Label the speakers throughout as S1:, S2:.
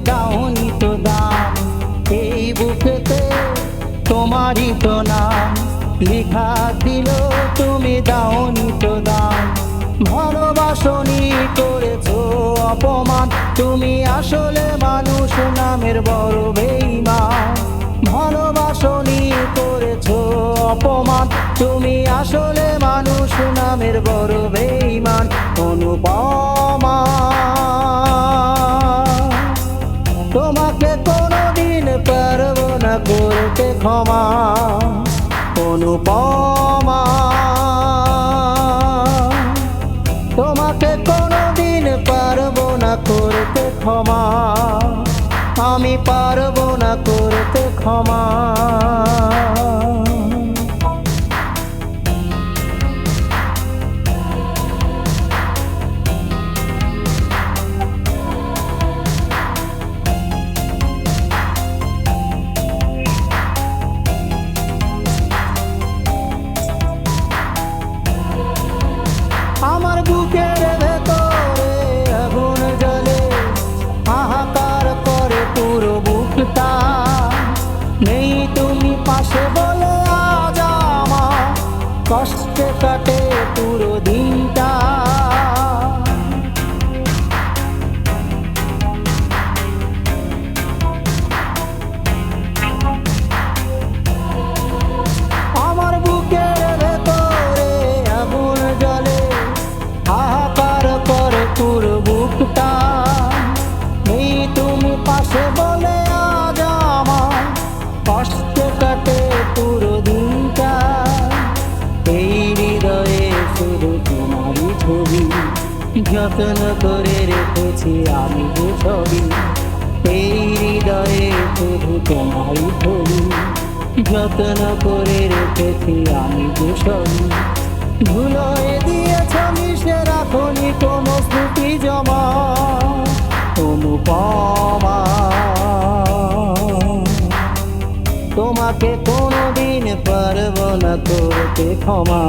S1: দাওনি তো দাম। এই বুকেতে তোমারই তো নাম লিখা ছিল, তুমি দাওনি তো দাম। ভালোবাসনি করেছো অপমান, তুমি আসলে মানুষ নামের বড় বেঈমান। ভালোবাসনি করেছো অপমান, তুমি আসলে মানুষ নামের বড় বেঈমান। অনুপমা, তোমাকে কোনোদিন পারবো না করতে ক্ষমা। অনুপমা, তোমাকে কোনোদিন পারবো না করতে ক্ষমা। আমি পারবো না করতে ক্ষমা। আমার বুকের ভেতরে আগুন জ্বলে, হাহাকার করে পুরো বুকটা। নেই তুমি পাশে বলে আজ আমার কষ্টে কাটে পুরো দিনটা। আমার বুকের ভেতরে আগুন জ্বলে, হাহাকার করে পুরো বুকটা। নেই তুমি পাশে বলে আজ আমার কষ্টে কাটে পুরো দিনটা। এই হৃদয়ে শুধু তোমারই ছবি, যত্ন করে রেখেছি আমি যে ছবি। এই হৃদয়ে শুধু তোমারই ছবি, যত্ন করে রেখেছি আমি যে ছবি। ভুলোয় দিয়েছ মিশে রাখনি কোনো স্মৃতি জমা। অনুপমা, তোমাকে কোনোদিন পারবো না করতে ক্ষমা।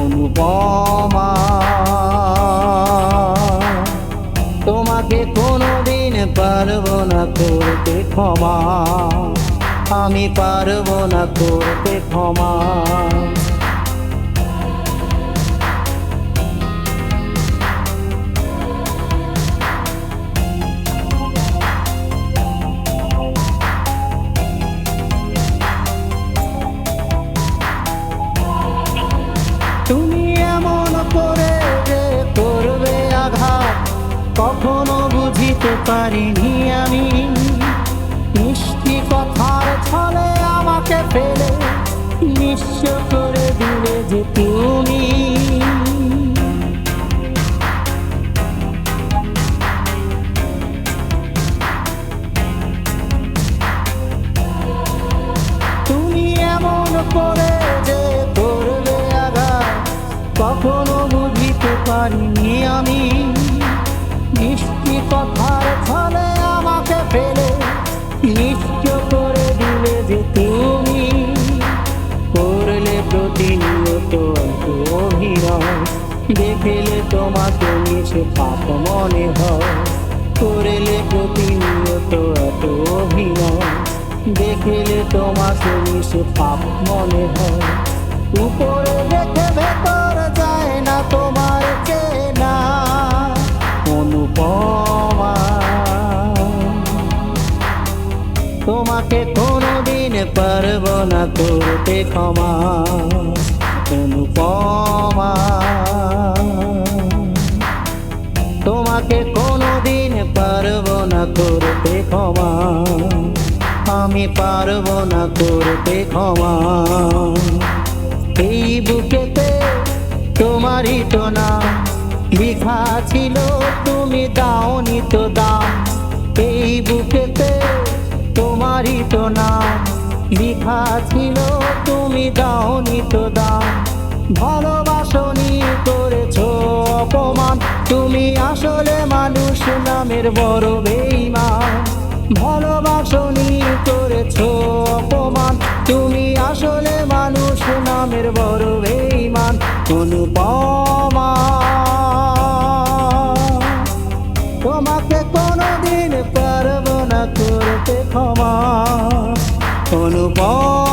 S1: অনুপমা, তোমাকে কোনোদিন পারবো না করতে ক্ষমা। আমি পারবো না করতে ক্ষমা। তুমি এমন করে যে করবে আঘাত, কখনো বুঝিতে পারিনি আমি। মিষ্টি কথার ছলে আমাকে ফেলে নিঃস্ব করে দিলে যে তুমি। তুমি এমন করে যে করবে আঘাত, কখনো বুঝিতে পারিনি আমি। মিষ্টি কথার ছলে আমাকে ফেলে নিঃস্ব করে দিলে যে তুমি। করলে প্রতিনিয়ত অভিনয়, দেখলে তোমাকে নিচে পাপ মনে হয়। করলে প্রতিনিয়ত এত অভিনয়, দেখলে তোমাকে নিচে পাপ মনে হয়। উপরে দেখে ভেতর যায় না তোমার চেনা। অনুপমা, তোমাকে কোনোদিন পারবো না করতে ক্ষমা। অনুপমা, তোমাকে কোনোদিন পারবো না করতে ক্ষমা। আমি পারবো না করতে ক্ষমা। এই বুকেতে তোমারই তো নাম লিখা ছিল, তুমি দাওনি তো দাম। এই বুকেতে তোমারই তো নাম লিখা ছিল, তুমি দাওনি তো দাম। ভালোবাসনি করেছো অপমান, তুমি আসলে মানুষ নামের বড় বেঈমান। ভালোবাসনি করেছো অপমান, তুমি আসলে মানুষ নামের বড় বেঈমান। অনুপমা, তোমাকে কোনোদিন অনুপম